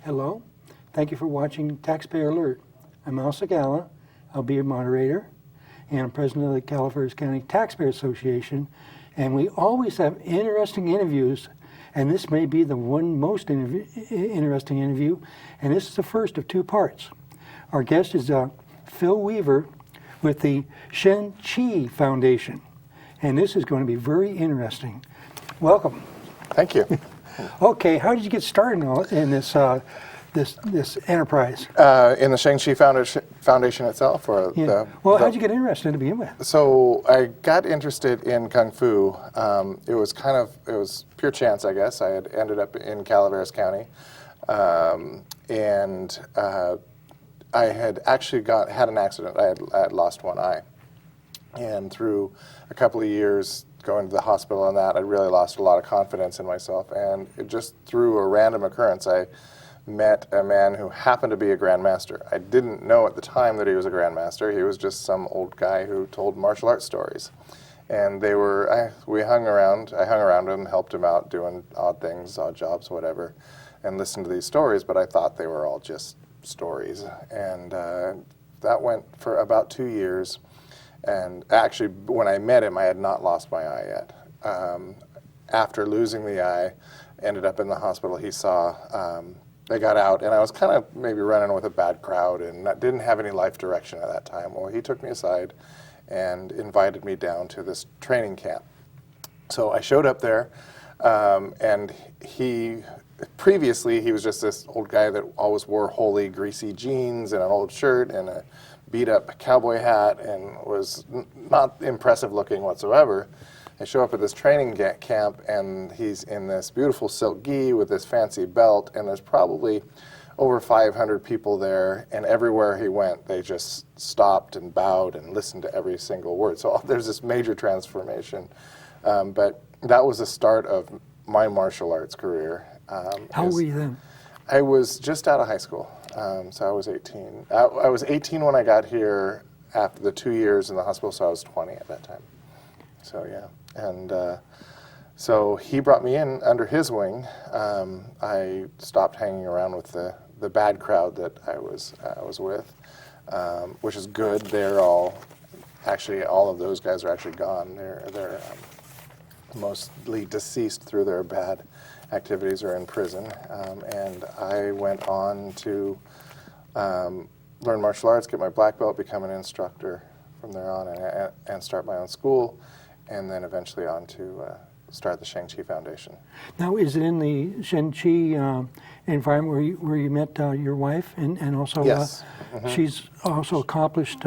Hello, thank you for watching Taxpayer Alert. I'm Al Segala, I'll be your moderator, and I'm president of the Calaveras County Taxpayer Association, and we always have interesting interviews, and this may be the one most interesting interview, and this is the first of two parts. Our guest is Phil Weaver with the Sheng Foundation, and this is going to be very interesting. Welcome. Thank you. Okay, how did you get started in this this enterprise? In the Sheng Foundation itself, or yeah. How did you get interested to begin with? So I got interested in Kung Fu. It was pure chance, I guess. I had ended up in Calaveras County, and I had actually had an accident. I had lost one eye, and through a couple of years going to the hospital and that, I really lost a lot of confidence in myself. And just through a random occurrence, I met a man who happened to be a grandmaster. I didn't know at the time that he was a grandmaster. He was just some old guy who told martial arts stories. And we hung around. I hung around him, helped him out, doing odd things, odd jobs, whatever, and listened to these stories. But I thought they were all just stories. And that went for about 2 years. And actually, when I met him, I had not lost my eye yet. After losing the eye, ended up in the hospital. He saw, I got out, and I was kind of maybe running with a bad crowd and didn't have any life direction at that time. Well, he took me aside and invited me down to this training camp. So I showed up there, and previously he was just this old guy that always wore holey, greasy jeans and an old shirt and a beat-up cowboy hat and was not impressive looking whatsoever. I show up at this training camp, and he's in this beautiful silk gi with this fancy belt, and there's probably over 500 people there, and everywhere he went, they just stopped and bowed and listened to every single word. So there's this major transformation. But that was the start of my martial arts career. How old were you then? I was just out of high school. So I was 18. I was 18 when I got here after the 2 years in the hospital, so I was 20 at that time. So yeah, and so he brought me in under his wing. I stopped hanging around with the bad crowd that I was with, which is good. They're all of those guys are actually gone. They're mostly deceased through their bad activities or in prison, and I went on to learn martial arts, get my black belt, become an instructor from there on, and start my own school, and then eventually on to start the Sheng Foundation. Now, is it in the Sheng environment where you met your wife, and also yes. She's also accomplished?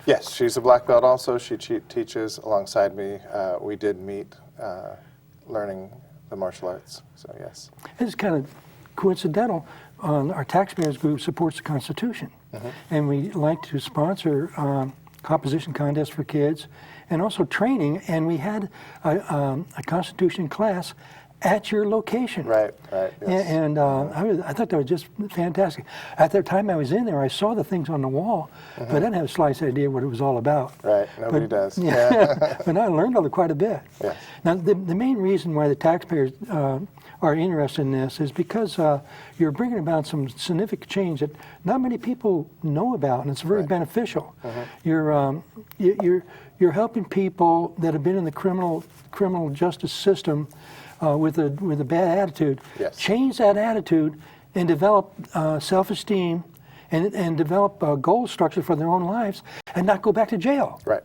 Yes, she's a black belt also. She teaches alongside me. We did meet learning the martial arts, so yes. It's kind of coincidental. Our taxpayers group supports the Constitution, and we like to sponsor composition contests for kids and also training, and we had a Constitution class at your location. Right, yes. And I thought that was just fantastic. At the time I was in there, I saw the things on the wall, but I didn't have a slight idea what it was all about. Right, nobody does. Yeah. But I learned quite a bit. Yes. Now, the main reason why the taxpayers are interested in this is because you're bringing about some significant change that not many people know about, and it's very beneficial. You're helping people that have been in the criminal justice system with a bad attitude, change that attitude and develop self-esteem and develop a goal structure for their own lives and not go back to jail. Right.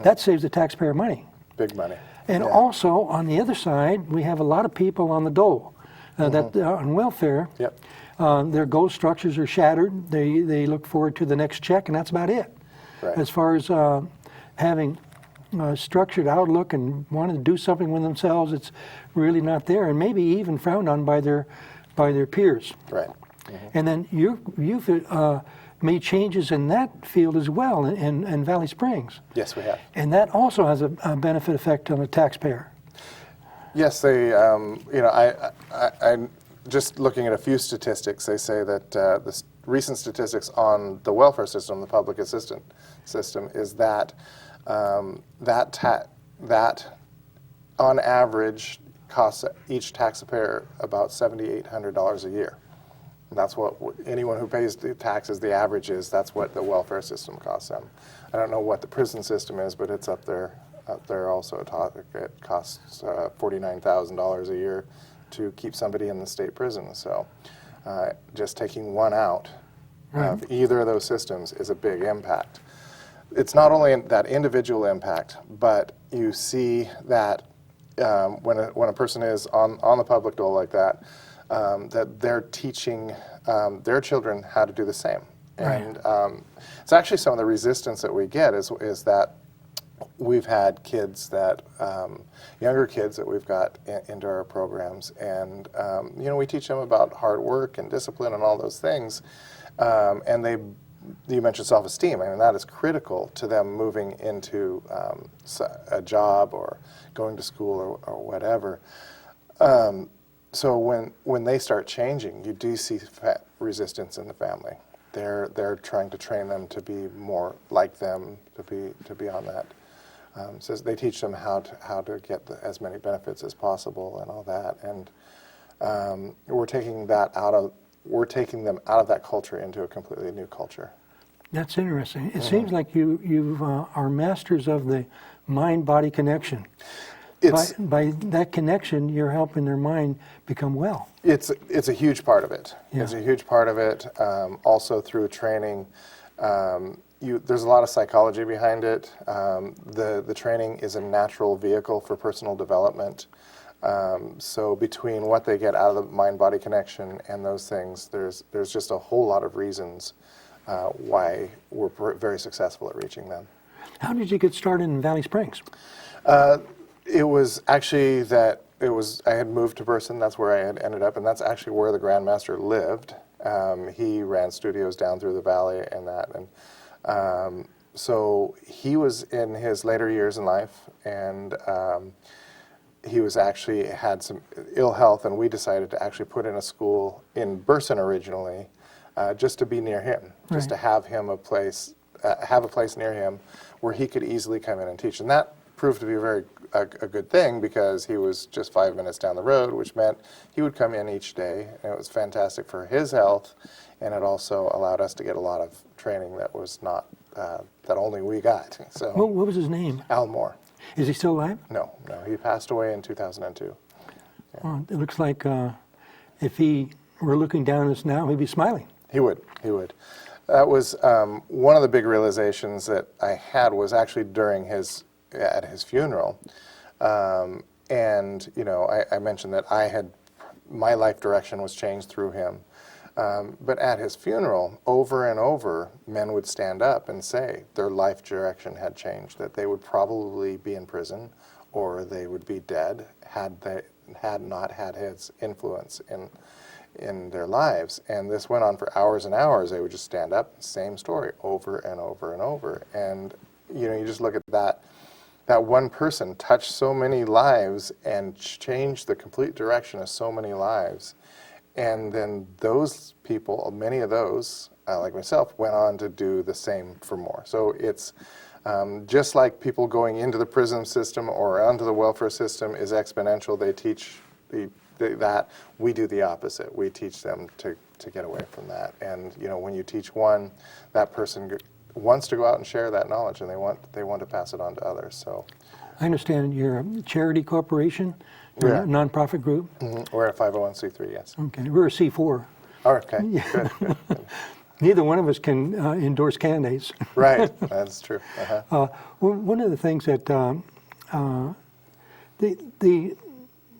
That saves the taxpayer money. Big money. And also, on the other side, we have a lot of people on the dole that on welfare. Yep. Their goal structures are shattered. They look forward to the next check, and that's about it. Right. As far as having a structured outlook and wanting to do something with themselves, it's really not there, and maybe even frowned on by their peers. Right. And then you've made changes in that field as well in Valley Springs. Yes, we have. And that also has a benefit effect on the taxpayer. Yes, they. I just looking at a few statistics. They say that the recent statistics on the welfare system, the public assistance system, is that that on average costs each taxpayer about $7,800 a year. And that's what anyone who pays the taxes, the average is. That's what the welfare system costs them. I don't know what the prison system is, but it's up there. Up there also, it costs $49,000 a year to keep somebody in the state prison. So, just taking one out of either of those systems is a big impact. It's not only that individual impact, but you see that when a person is on the public dole like that, that they're teaching their children how to do the same. And it's actually some of the resistance that we get is that we've had kids that, younger kids that we've got into our programs, and we teach them about hard work and discipline and all those things, and you mentioned self-esteem. I mean, that is critical to them moving into a job or going to school or whatever. So when they start changing, you do see resistance in the family. They're trying to train them to be more like them, to be on that. So they teach them how to get as many benefits as possible and all that. And we're taking them out of that culture into a completely new culture. That's interesting. It seems like you are masters of the mind-body connection. By that connection, you're helping their mind become well. It's a huge part of it. Yeah. It's a huge part of it. Also through training, there's a lot of psychology behind it. The training is a natural vehicle for personal development. So between what they get out of the mind-body connection and those things, there's just a whole lot of reasons why we're very successful at reaching them. How did you get started in Valley Springs? It was actually I had moved to Burson. That's where I had ended up, and that's actually where the Grandmaster lived. He ran studios down through the valley and that, and so he was in his later years in life, and he was actually had some ill health, and we decided to actually put in a school in Burson originally, just to be near him, just to have him a place near him where he could easily come in and teach, and that proved to be a good thing because he was just 5 minutes down the road, which meant he would come in each day, and it was fantastic for his health, and it also allowed us to get a lot of training that was not that only we got. So What was his name? Al Moore. Is he still alive? No, he passed away in 2002. Yeah. Well, it looks like if he were looking down at us now, he'd be smiling. He would. That was one of the big realizations that I had was actually at his funeral. And I mentioned that my life direction was changed through him. But at his funeral, over and over, men would stand up and say their life direction had changed, that they would probably be in prison or they would be dead had they had not had his influence in their lives. And this went on for hours and hours. They would just stand up, same story, over and over and over. And you just look at that one person touched so many lives and changed the complete direction of so many lives. And then those people, many of those, like myself, went on to do the same for more. So it's just like people going into the prison system or onto the welfare system is exponential. They teach that. We do the opposite. We teach them to get away from that. And when you teach one, that person wants to go out and share that knowledge, and they want to pass it on to others. So I understand you're a charity corporation. You're a nonprofit group? Mm-hmm. We're a 501c3, yes. Okay, we're a C4. Oh, okay, Yeah. good. Neither one of us can endorse candidates. Right, that's true. Uh-huh. One of the things that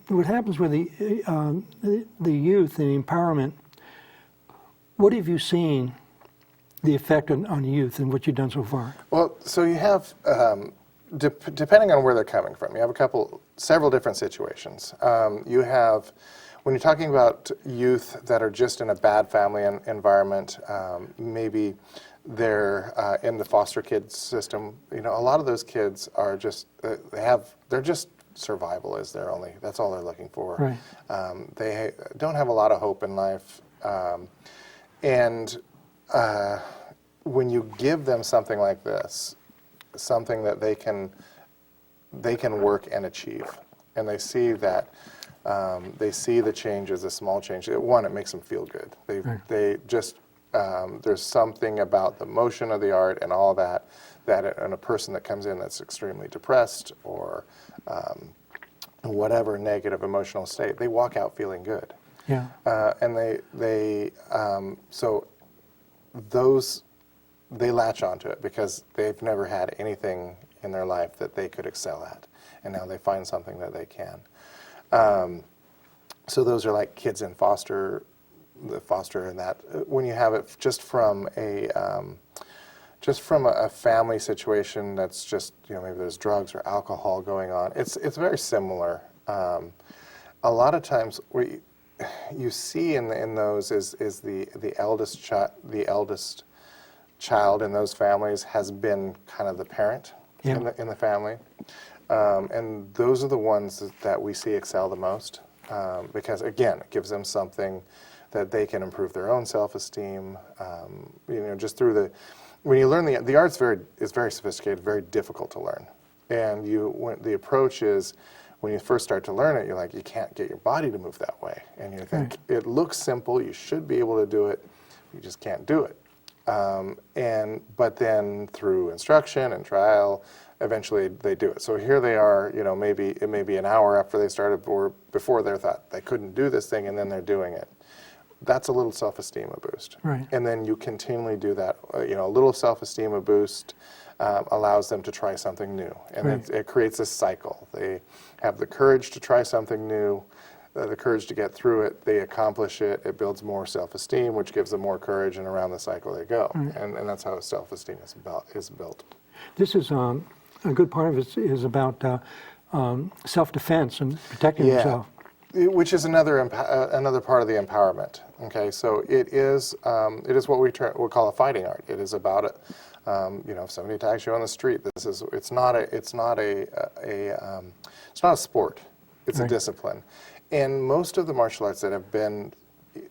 what happens with the youth and empowerment, What have you seen the effect on youth and what you've done so far? Well, so you have, depending on where they're coming from, you have several different situations. You have, when you're talking about youth that are just in a bad family environment, maybe they're in the foster kids system. You know, a lot of those kids are just, they're just survival is their only, that's all they're looking for. Right. They don't have a lot of hope in life. And when you give them something like this, something that they can work and achieve, and they see that they see the changes, the small change. One, it makes them feel good. They just there's something about the motion of the art and all that in a person that comes in that's extremely depressed or whatever negative emotional state, they walk out feeling good. Yeah. And so those, they latch onto it because they've never had anything in their life that they could excel at, and now they find something that they can. So those are like kids in foster, and that when you have it just from a family situation that's just, you know, maybe there's drugs or alcohol going on, it's very similar. A lot of times you see in those is the eldest child in those families has been kind of the parent in the family, and those are the ones that we see excel the most because again it gives them something that they can improve their own self-esteem. You know, just through when you learn the art's is very sophisticated, very difficult to learn, and the approach is, when you first start to learn it, you're like, you can't get your body to move that way. And you think, it looks simple, you should be able to do it, you just can't do it. But then through instruction and trial, eventually they do it. So here they are, you know, it may be an hour after they started or before they thought they couldn't do this thing, and then they're doing it. That's a little self-esteem boost. Right. And then you continually do that, you know, a little self-esteem boost allows them to try something new, and it creates a cycle. They have the courage to try something new, the courage to get through it, they accomplish it, it builds more self-esteem, which gives them more courage, and around the cycle they go. And that's how self-esteem is built. This is a good part of it is about self-defense and protecting yourself. Which is another part of the empowerment. Okay, so it is what we call a fighting art. It is about it. You know, if somebody attacks you on the street, it's not a sport. It's a discipline. And most of the martial arts that have been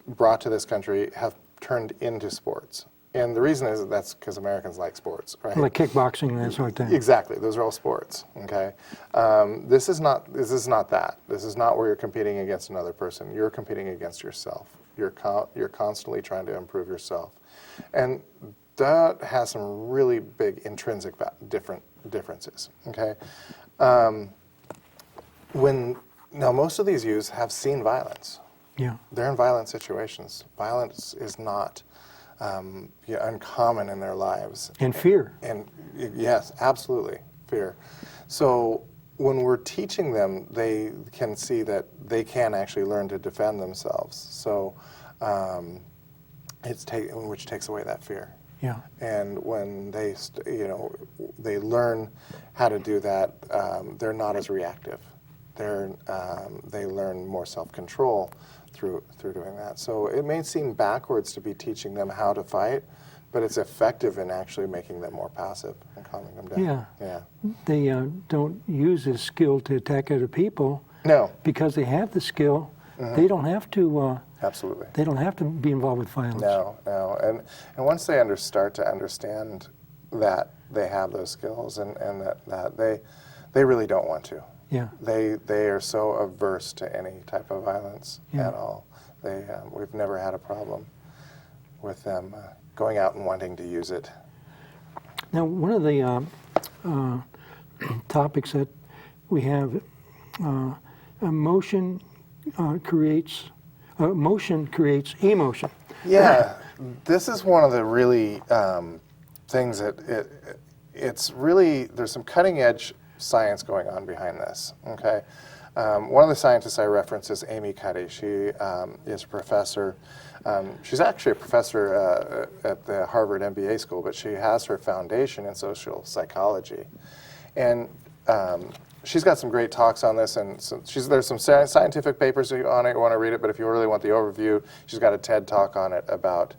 brought to this country have turned into sports. And the reason is that's because Americans like sports, right? Like kickboxing and that sort of thing. Exactly, those are all sports. Okay, this is not that. This is not where you're competing against another person. You're competing against yourself. You're constantly trying to improve yourself, and that has some really big intrinsic differences. Okay, now most of these youths have seen violence. Yeah, they're in violent situations. Violence is not uncommon in their lives. and fear. And yes, absolutely, fear. So when we're teaching them, they can see that they can actually learn to defend themselves. So which takes away that fear. Yeah. And when they learn how to do that, they're not as reactive. They learn more self-control through doing that. So it may seem backwards to be teaching them how to fight, but it's effective in actually making them more passive and calming them down. Yeah. They don't use this skill to attack other people. No. Because they have the skill. They don't have to. Absolutely. They don't have to be involved with violence. No. And once they start to understand that they have those skills and that they really don't want to. Yeah. They are so averse to any type of violence at all. We've never had a problem with them going out and wanting to use it. Now, one of the topics that we have, motion creates emotion. Yeah, this is one of the really things that it's really, there's some cutting edge science going on behind this. Okay, one of the scientists I reference is Amy Cuddy. She is a professor She's actually a professor at the Harvard MBA school, but she has her foundation in social psychology. And she's got some great talks on this, and there's some scientific papers on it you want to read it, but if you really want the overview, she's got a TED talk on it about.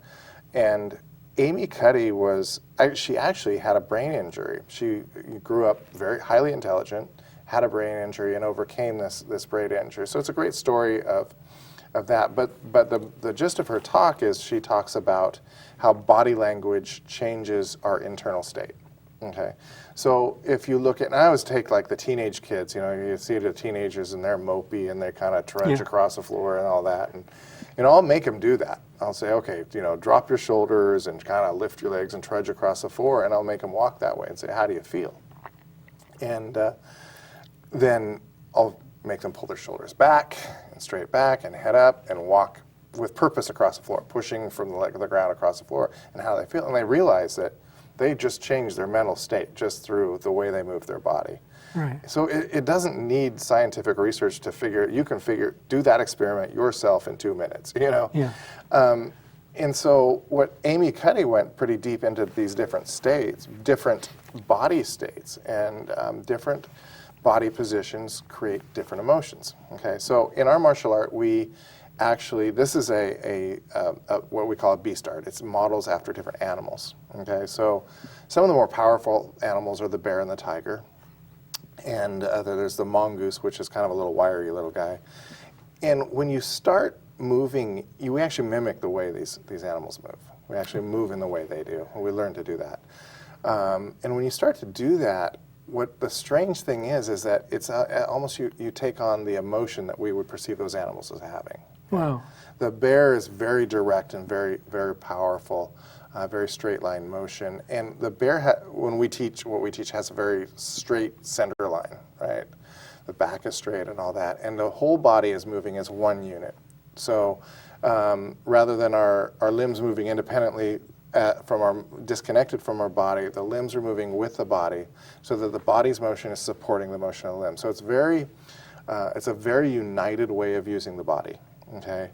And Amy Cuddy she actually had a brain injury. She grew up very highly intelligent, had a brain injury, and overcame this brain injury. So it's a great story of that. But the gist of her talk is she talks about how body language changes our internal state. Okay, so if you look at, and I always take like the teenage kids, you see the teenagers and they're mopey and they kind of trudge across the floor and all that, and I'll make them do that. I'll say, okay, drop your shoulders and kind of lift your legs and trudge across the floor, and I'll make them walk that way and say, how do you feel? And then I'll make them pull their shoulders back and straight back and head up and walk with purpose across the floor, pushing from the ground across the floor, and how they feel. And they realize that they just changed their mental state just through the way they move their body. Right. So it doesn't need scientific research to do that experiment yourself in 2 minutes, Yeah. And so what Amy Cuddy went pretty deep into these different states, different body states, and different body positions create different emotions. Okay, so in our martial art, this is what we call a beast art. It's models after different animals. Okay, so some of the more powerful animals are the bear and the tiger, and there's the mongoose, which is kind of a little wiry little guy. And when you start moving, we actually mimic the way these animals move. We actually move in the way they do. We learn to do that. And when you start to do that, what the strange thing is that it's almost you take on the emotion that we would perceive those animals as having. Wow. The bear is very direct and very, very powerful, very straight line motion. And the bear, when we teach, what we teach has a very straight center line, right? The back is straight and all that. And the whole body is moving as one unit. So rather than our limbs moving independently disconnected from our body, the limbs are moving with the body, so that the body's motion is supporting the motion of the limbs. So it's a very united way of using the body. Okay,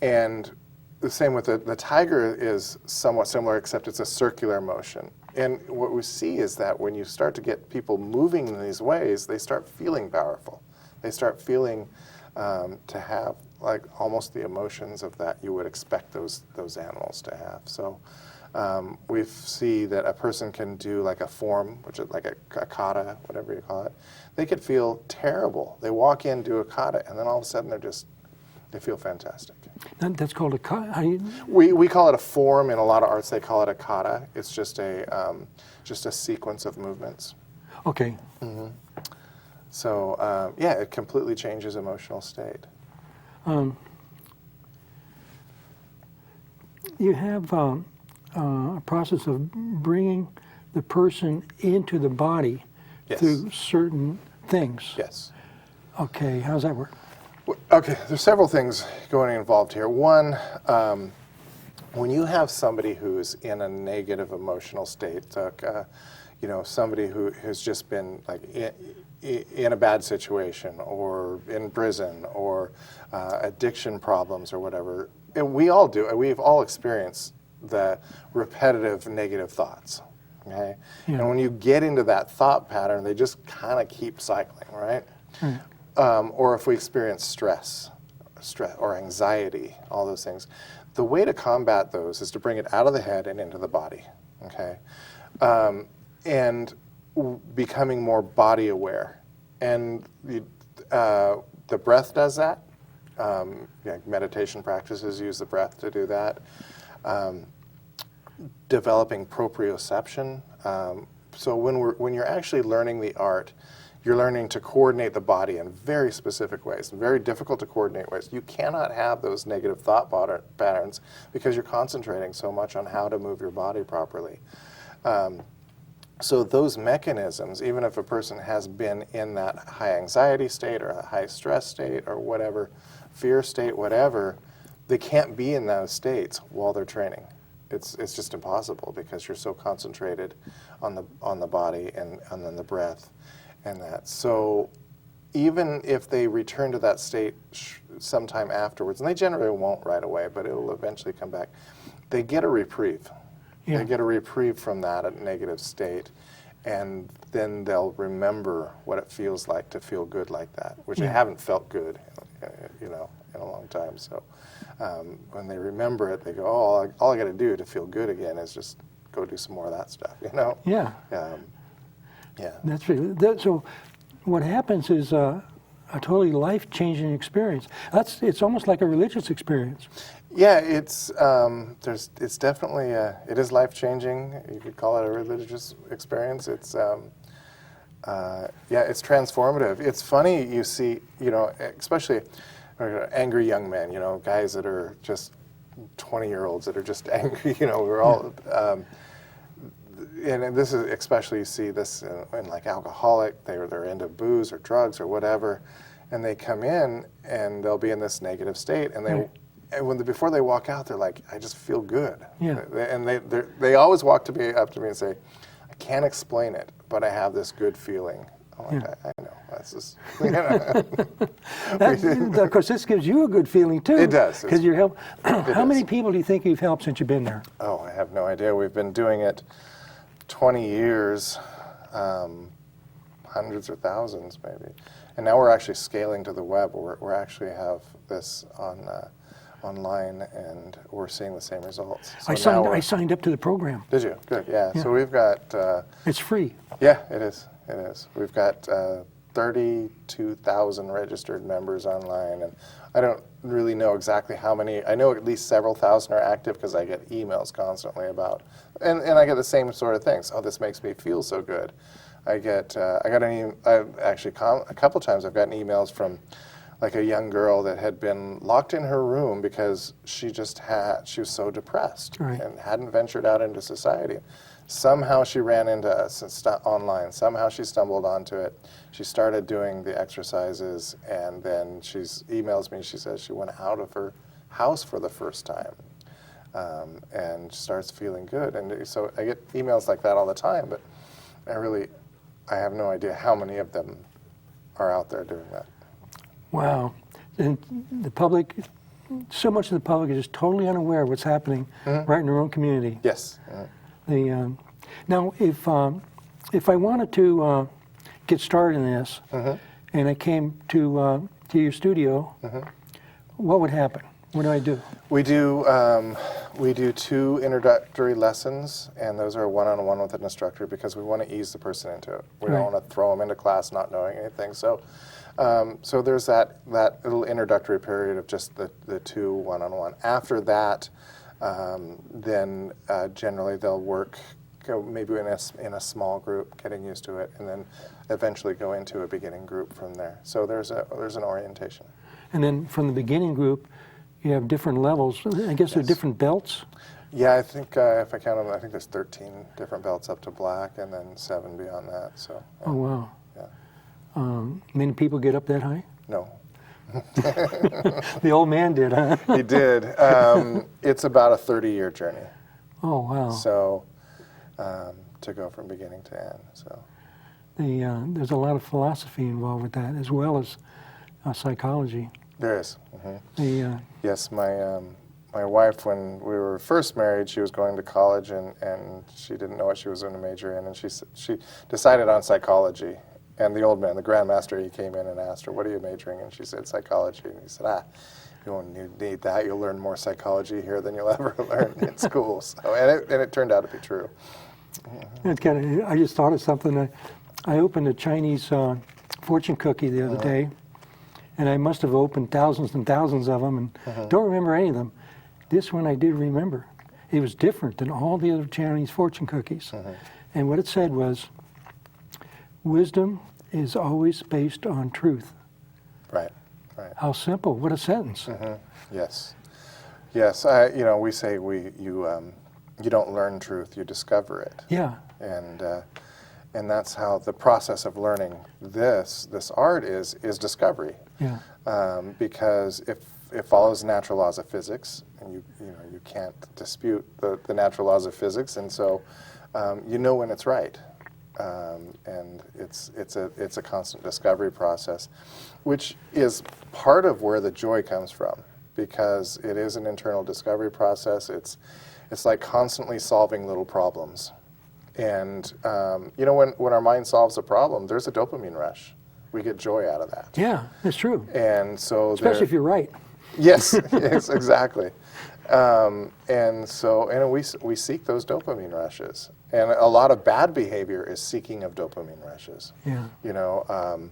and the same with the tiger is somewhat similar, except it's a circular motion. And what we see is that when you start to get people moving in these ways, they start feeling powerful. They start feeling to have like almost the emotions of that you would expect those animals to have. So we see that a person can do like a form, which is like a kata, whatever you call it. They could feel terrible. They walk in, do a kata, and then all of a sudden they feel fantastic. That's called a kata? We call it a form. In a lot of arts, they call it a kata. It's just a sequence of movements. Okay. Mm-hmm. So it completely changes emotional state. You have a process of bringing the person into the body through certain things. Yes. Okay, how does that work? Okay, there's several things involved here. One, when you have somebody who's in a negative emotional state, somebody who has just been like in a bad situation or in prison or addiction problems or whatever, and we all do, we've all experienced the repetitive negative thoughts. Okay, and when you get into that thought pattern, they just kind of keep cycling, right? Or if we experience stress or anxiety, all those things, the way to combat those is to bring it out of the head and into the body. Okay, and becoming more body aware, and the breath does that. Meditation practices use the breath to do that. Developing proprioception. So when you're actually learning the art, you're learning to coordinate the body in very specific ways, very difficult to coordinate ways. You cannot have those negative thought patterns because you're concentrating so much on how to move your body properly. So those mechanisms, even if a person has been in that high anxiety state or a high stress state or whatever, fear state, whatever, they can't be in those states while they're training. It's just impossible because you're so concentrated on the body and then the breath and that. So even if they return to that state sometime afterwards, and they generally won't right away, but it will eventually come back, they get a reprieve. Yeah. They get a reprieve from that negative state, and then they'll remember what it feels like to feel good like that, which I haven't felt good, in a long time. So when they remember it, they go, oh, all I got to do to feel good again is just go do some more of that stuff, Yeah. Yeah. That's right. So what happens is a totally life-changing experience. It's almost like a religious experience. Yeah, it's definitely it is life-changing. You could call it a religious experience. It's it's transformative. It's funny, you see, especially angry young men, guys that are just 20-year-olds that are just angry. We're all and this is especially, you see this in like alcoholic. They're into booze or drugs or whatever, and they come in and they'll be in this negative state, and and before they walk out, they're like, I just feel good. Yeah. And they always walk up to me and say, I can't explain it, but I have this good feeling. I'm like, I know. That's just, Of course, this gives you a good feeling too. It does. Because you're helping. How many people do you think you've helped since you've been there? Oh, I have no idea. We've been doing it 20 years, hundreds or thousands maybe. And now we're actually scaling to the web. We actually have this online, and we're seeing the same results. So I signed up to the program. Did you? Good, yeah. So we've got... It's free. Yeah, it is. It is. We've got 32,000 registered members online, and I don't really know exactly how many. I know at least several thousand are active because I get emails constantly about, and I get the same sort of things. Oh, this makes me feel so good. I got a couple times I've gotten emails from like a young girl that had been locked in her room because she was so depressed and hadn't ventured out into society. Somehow she ran into us online. Somehow she stumbled onto it. She started doing the exercises, and then she emails me. She says she went out of her house for the first time and starts feeling good. And so I get emails like that all the time, but I have no idea how many of them are out there doing that. Wow. And the public, so much of the public is just totally unaware of what's happening right in their own community. Yes. Now, if I wanted to get started in this, and I came to your studio, what would happen? What do I do? We do 2 introductory lessons, and those are one-on-one with an instructor because we want to ease the person into it. We don't want to throw them into class not knowing anything. So there's that little introductory period of just the 2 one-on-one. After that, then generally they'll go maybe in a small group, getting used to it, and then eventually go into a beginning group from there. So there's an orientation. And then from the beginning group, you have different levels. I guess there are different belts. Yeah, I think if I count them, I think there's 13 different belts up to black, and then 7 beyond that. So. Oh wow. Yeah. Many people get up that high? No. The old man did, huh? He did. It's about a 30-year journey. Oh wow. So to go from beginning to end. So there's a lot of philosophy involved with that, as well as psychology. There is. Mm-hmm. Yes, my wife, when we were first married, she was going to college, and she didn't know what she was going to major in, and she decided on psychology. And the old man, the grandmaster, he came in and asked her, "What are you majoring in?" She said, "Psychology." And he said, "You won't need that. You'll learn more psychology here than you'll ever learn in school." So, and it turned out to be true. Mm-hmm. I just thought of something. I opened a Chinese fortune cookie the other day, and I must have opened thousands and thousands of them, and don't remember any of them. This one I did remember. It was different than all the other Chinese fortune cookies. And what it said was, wisdom is always based on truth. Right. How simple. What a sentence. Yes. We say you don't learn truth, you discover it. Yeah. And that's how the process of learning this art is discovery. Yeah. Because it follows natural laws of physics, and you can't dispute the natural laws of physics, and so you know when it's right. And it's a constant discovery process, which is part of where the joy comes from, because it is an internal discovery process. It's like constantly solving little problems. And you know, when our mind solves a problem, there's a dopamine rush. We get joy out of that. Yeah, that's true. And so Especially if you're right. Yes, yes, exactly. And we seek those dopamine rushes. And a lot of bad behavior is seeking of dopamine rushes. Yeah. You know,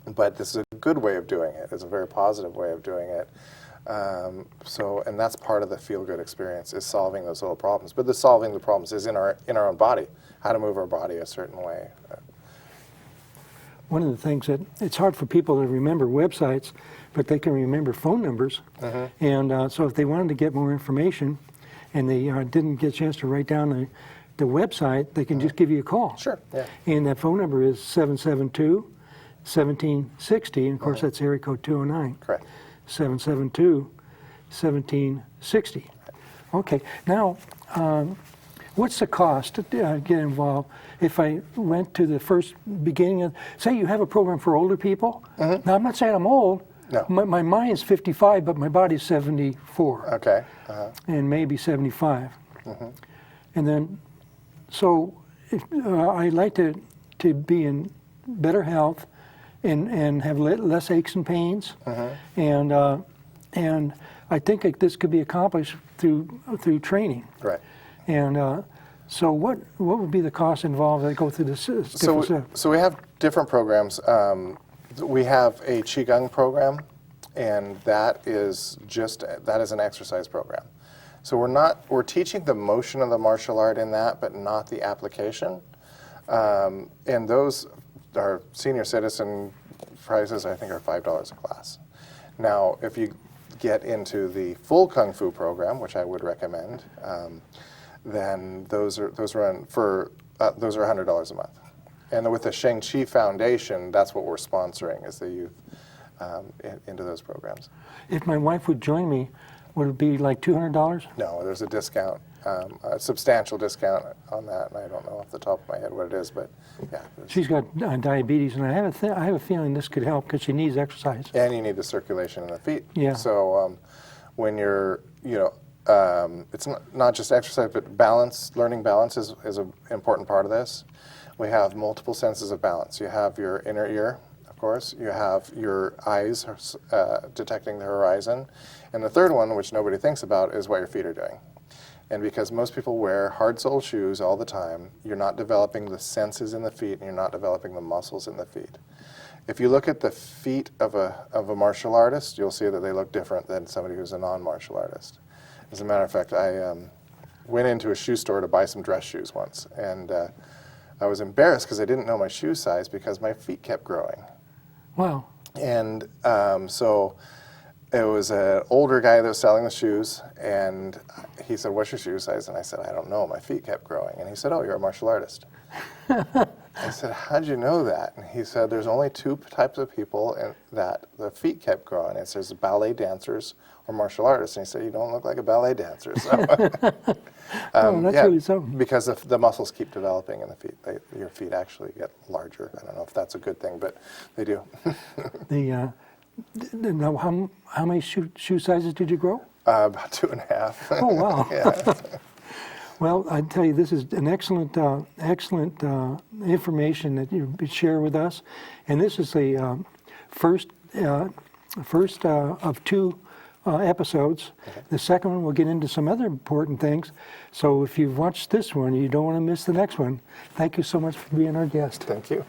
but this is a good way of doing it. It's a very positive way of doing it. And that's part of the feel-good experience, is solving those little problems. But the solving the problems is in our own body, how to move our body a certain way. One of the things that it's hard for people to remember websites, but they can remember phone numbers. And so if they wanted to get more information and they didn't get a chance to write down the website, they can just give you a call. Sure, yeah. And that phone number is 772-1760, and of course that's area code 209. Correct. 772-1760. Okay, now what's the cost to get involved? If I went to the first beginning of, say you have a program for older people. Now I'm not saying I'm old. No. My mind's 55, but my body's 74. Okay. And maybe 75. And then, so if, I'd like to be in better health and have less aches and pains. And I think this could be accomplished through training. Right. And so what would be the cost involved that go through this different stuff? So we have different programs. We have a Qigong program, and that is an exercise program. So we're teaching the motion of the martial art in that, but not the application. And those are senior citizen prices, I think, are $5 a class. Now, if you get into the full Kung Fu program, which I would recommend, then those are $100 a month. And with the Sheng Foundation, that's what we're sponsoring, is the youth into those programs. If my wife would join me, would it be like $200? No, there's a discount, a substantial discount on that, and I don't know off the top of my head what it is, but yeah. She's got diabetes, and I have a feeling this could help because she needs exercise. And you need the circulation in the feet. Yeah. So when you're, it's not just exercise, but learning balance is an important part of this. We have multiple senses of balance. You have your inner ear, of course. You have your eyes detecting the horizon. And the third one, which nobody thinks about, is what your feet are doing. And because most people wear hard-soled shoes all the time, you're not developing the senses in the feet, and you're not developing the muscles in the feet. If you look at the feet of a martial artist, you'll see that they look different than somebody who's a non-martial artist. As a matter of fact, I went into a shoe store to buy some dress shoes once, and I was embarrassed because I didn't know my shoe size because my feet kept growing. Wow. And so it was an older guy that was selling the shoes, and he said, "What's your shoe size?" And I said, "I don't know, my feet kept growing." And he said, "Oh, you're a martial artist." I said, "How'd you know that?" And he said, "There's only two types of people that the feet kept growing. There's ballet dancers or martial artists." And he said, "You don't look like a ballet dancer." So, Oh, that's really something. because if the muscles keep developing in the feet, your feet actually get larger. I don't know if that's a good thing, but they do. Now, how many shoe sizes did you grow? About 2.5. Oh, wow. Yeah. Well, I tell you, this is an excellent information that you share with us, and this is the first of two episodes. Okay. The second one will get into some other important things. So if you've watched this one, you don't want to miss the next one. Thank you so much for being our guest. Thank you.